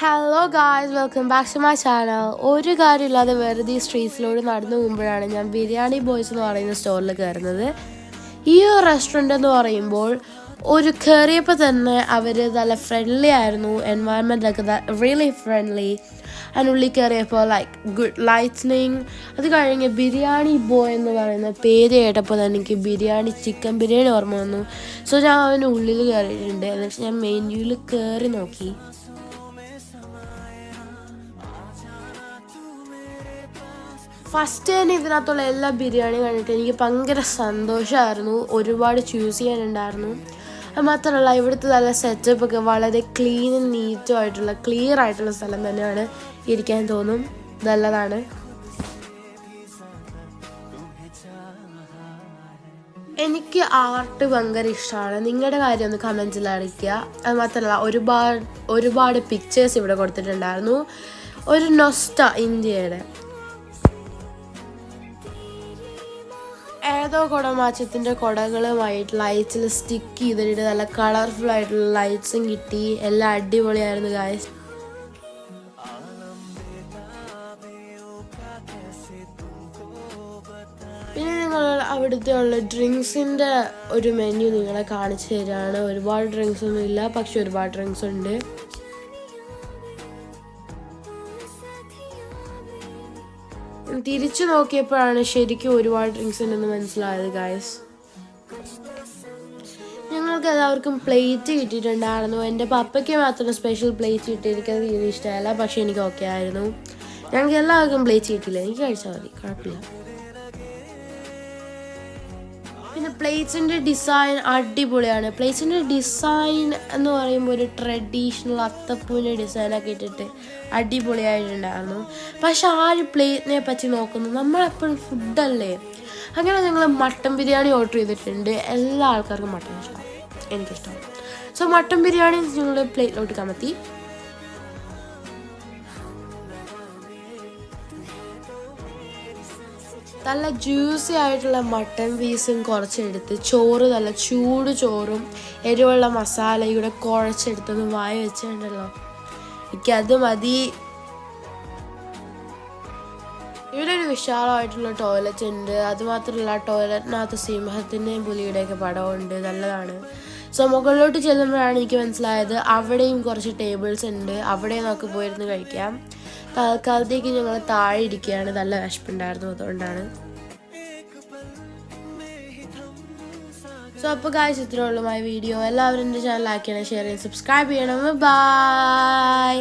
Hello guys, welcome back to my channel. ഒരു കാര്യമില്ലാതെ വെറുതെ സ്ട്രീറ്റ്സിലൂടെ നടന്നു പോകുമ്പോഴാണ് ഞാൻ ബിരിയാണി ബോയ്സ് എന്ന് പറയുന്ന സ്റ്റോറിൽ കയറുന്നത്. ഈ ഒരു റെസ്റ്റോറൻറ്റ് എന്ന് പറയുമ്പോൾ കയറിയപ്പോൾ തന്നെ അവർ നല്ല ഫ്രണ്ട്ലി ആയിരുന്നു. എൻവയൺമെൻറ്റൊക്കെ റിയലി ഫ്രണ്ട്ലി. അതിനുള്ളിൽ കയറിയപ്പോൾ ഗുഡ് ലൈറ്റ്നിങ്. അത് കഴിഞ്ഞ് ബിരിയാണി ബോയ് എന്ന് പറയുന്ന പേര് കേട്ടപ്പോൾ തന്നെ എനിക്ക് ചിക്കൻ ബിരിയാണി ഓർമ്മ വന്നു. സോ ഞാൻ അതിൻ്റെ ഉള്ളിൽ കയറിയിട്ടുണ്ട്. എന്നിട്ട് ഞാൻ മെനുവിൽ കയറി നോക്കി. ഫസ്റ്റ് തന്നെ ഇതിനകത്തുള്ള എല്ലാ ബിരിയാണി കണ്ടിട്ട് എനിക്ക് ഭയങ്കര സന്തോഷമായിരുന്നു. ഒരുപാട് ചൂസ് ചെയ്യാനുണ്ടായിരുന്നു. അത് മാത്രമല്ല, ഇവിടുത്തെ നല്ല സെറ്റപ്പൊക്കെ വളരെ ക്ലീനും നീറ്റും ക്ലിയർ ആയിട്ടുള്ള സ്ഥലം തന്നെയാണ്. ഇരിക്കാൻ തോന്നും, നല്ലതാണ്. എനിക്ക് ആർട്ട് ഭയങ്കര ഇഷ്ടമാണ്. നിങ്ങളുടെ കാര്യം ഒന്ന് കമൻറ്റിൽ അറിയിക്കുക. അത് മാത്രമല്ല, ഒരുപാട് പിക്ചേഴ്സ് ഇവിടെ കൊടുത്തിട്ടുണ്ടായിരുന്നു. ഒരു നൊസ്റ്റ ഇന്ത്യയുടെ ഏതോ കുടമാറ്റത്തിൻ്റെ കുടകളുമായിട്ട് ലൈറ്റ്സിൽ സ്റ്റിക്ക് ചെയ്തിട്ട് നല്ല കളർഫുൾ ആയിട്ടുള്ള ലൈറ്റ്സും കിട്ടി. എല്ലാം അടിപൊളിയായിരുന്നു ഗായ്സ്. പിന്നെ നിങ്ങൾ അവിടുത്തെ ഉള്ള ഡ്രിങ്ക്സിൻ്റെ ഒരു മെനു നിങ്ങളെ കാണിച്ചു തരാണ്. ഒരുപാട് ഡ്രിങ്ക്സ് ഒന്നും ഇല്ല, പക്ഷെ ഒരുപാട് ഡ്രിങ്ക്സ് ഉണ്ട്. തിരിച്ചു നോക്കിയപ്പോഴാണ് ശരിക്കും ഒരുപാട് ഡ്രിങ്ക്സ് ഉണ്ടെന്ന് മനസ്സിലായത് ഗായ്സ്. ഞങ്ങൾക്ക് എല്ലാവർക്കും പ്ലേറ്റ് കിട്ടിയിട്ടുണ്ടായിരുന്നു. എൻ്റെ പപ്പയ്ക്ക് മാത്രം സ്പെഷ്യൽ പ്ലേറ്റ് കിട്ടി. എനിക്കത് തീരെ ഇഷ്ടമല്ല, പക്ഷെ എനിക്ക് ഓക്കെ ആയിരുന്നു. ഞങ്ങൾക്ക് എല്ലാവർക്കും പ്ലേറ്റ് കിട്ടിയില്ല, എനിക്ക് കഴിച്ചാൽ മതി, കുഴപ്പമില്ല. പിന്നെ പ്ലേറ്റ്സിൻ്റെ ഡിസൈൻ അടിപൊളിയാണ്. പ്ലേറ്റ്സിൻ്റെ ഡിസൈൻ എന്ന് പറയുമ്പോൾ ഒരു ട്രഡീഷണൽ അത്തപ്പൂവിൻ്റെ ഡിസൈനൊക്കെ ഇട്ടിട്ട് അടിപൊളിയായിട്ടുണ്ടായിരുന്നു. പക്ഷെ ആ ഒരു പ്ലേറ്റിനെ പറ്റി നോക്കുന്നു, നമ്മളെപ്പോഴും ഫുഡല്ലേ. അങ്ങനെ ഞങ്ങൾ മട്ടൻ ബിരിയാണി ഓർഡർ ചെയ്തിട്ടുണ്ട്. എല്ലാ ആൾക്കാർക്കും മട്ടൻ ഇഷ്ടമാണ്, എനിക്കിഷ്ടമാണ്. സോ മട്ടൻ ബിരിയാണി ഞങ്ങളുടെ പ്ലേറ്റിലോട്ട് കമത്തി. നല്ല ജ്യൂസി ആയിട്ടുള്ള മട്ടൻ പീസും കുറച്ചെടുത്ത് നല്ല ചൂട് ചോറും എരിവുള്ള മസാലയും കൂടെ കുഴച്ചെടുത്തൊന്ന് വായ വെച്ചിട്ടുണ്ടല്ലോ, എനിക്കത് മതി. ഇവിടെ ഒരു വിശാലമായിട്ടുള്ള ടോയ്ലറ്റ് ഉണ്ട്. അതുമാത്രമല്ല, ടോയ്ലറ്റിനകത്ത് സിംഹത്തിൻ്റെയും പുലിയുടെയൊക്കെ പടമുണ്ട്, നല്ലതാണ്. സോ മുകളിലോട്ട് ചെല്ലുമ്പോഴാണ് എനിക്ക് മനസ്സിലായത് അവിടെയും കുറച്ച് ടേബിൾസ് ഉണ്ട്, അവിടെ നമുക്ക് പോയിരുന്ന് കഴിക്കാം. തൽക്കാലത്തേക്ക് ഞങ്ങൾ താഴെ ഇരിക്കുകയാണ്, നല്ല വിശപ്പുണ്ടായിരുന്നു, അതുകൊണ്ടാണ്. സോ അപ്പോൾ ഗായ്സ്, ഇത്രയേ ഉള്ളൂ മൈ വീഡിയോ. എല്ലാവരും എൻ്റെ ചാനൽ ലൈക്ക് ചെയ്യണം, ഷെയർ ചെയ്യണം, സബ്സ്ക്രൈബ് ചെയ്യണം. ബൈ.